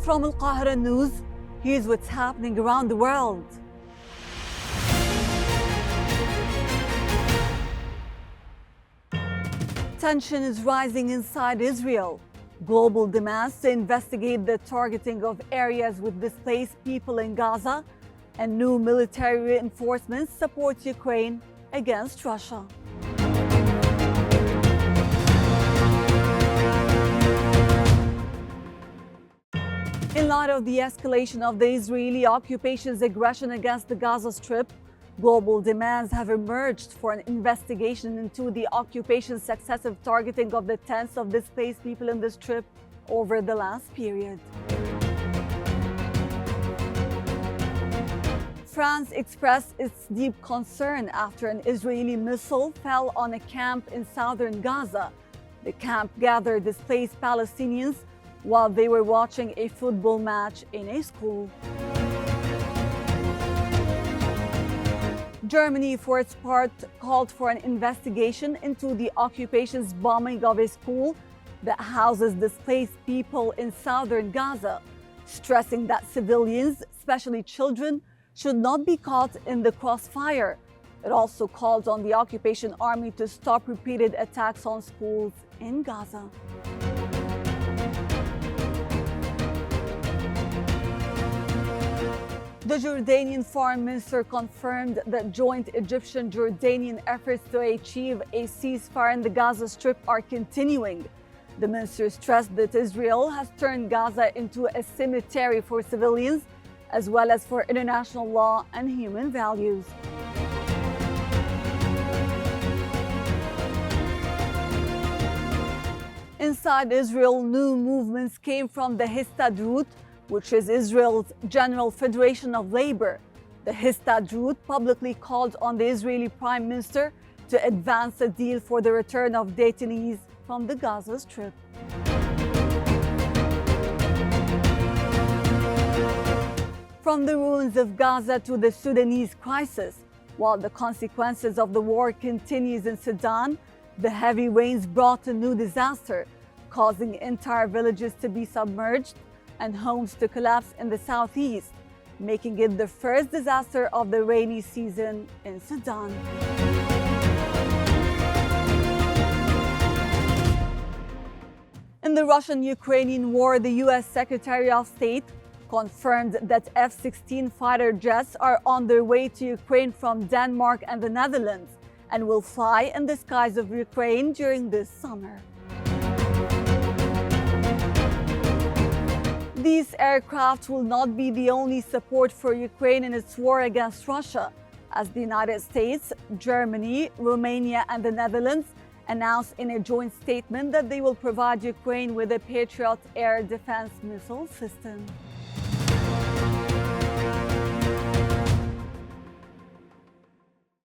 From القاهرة News, here's what's happening around the world. Tension is rising inside Israel. Global demands to investigate the targeting of areas with displaced people in Gaza, and new military reinforcements support Ukraine against Russia. In light of the escalation of the Israeli occupation's aggression against the Gaza Strip, global demands have emerged for an investigation into the occupation's successive targeting of the tens of displaced people in the Strip over the last period. France expressed its deep concern after an Israeli missile fell on a camp in southern Gaza. The camp gathered displaced Palestinians while they were watching a football match in a school. Germany, for its part, called for an investigation into the occupation's bombing of a school that houses displaced people in southern Gaza, stressing that civilians, especially children, should not be caught in the crossfire. It also called on the occupation army to stop repeated attacks on schools in Gaza. The Jordanian foreign minister confirmed that joint Egyptian-Jordanian efforts to achieve a ceasefire in the Gaza Strip are continuing. The minister stressed that Israel has turned Gaza into a cemetery for civilians, as well as for international law and human values. Inside Israel, new movements came from the Histadrut, which is Israel's General Federation of Labor. The Histadrut publicly called on the Israeli Prime Minister to advance a deal for the return of detainees from the Gaza Strip. From the ruins of Gaza to the Sudanese crisis, while the consequences of the war continues in Sudan, the heavy rains brought a new disaster, causing entire villages to be submerged and homes to collapse in the southeast, making it the first disaster of the rainy season in Sudan. In the Russian-Ukrainian war, the U.S. Secretary of State confirmed that F-16 fighter jets are on their way to Ukraine from Denmark and the Netherlands and will fly in the skies of Ukraine during this summer. These aircraft will not be the only support for Ukraine in its war against Russia, as the United States, Germany, Romania, and the Netherlands announced in a joint statement that they will provide Ukraine with a Patriot air defense missile system.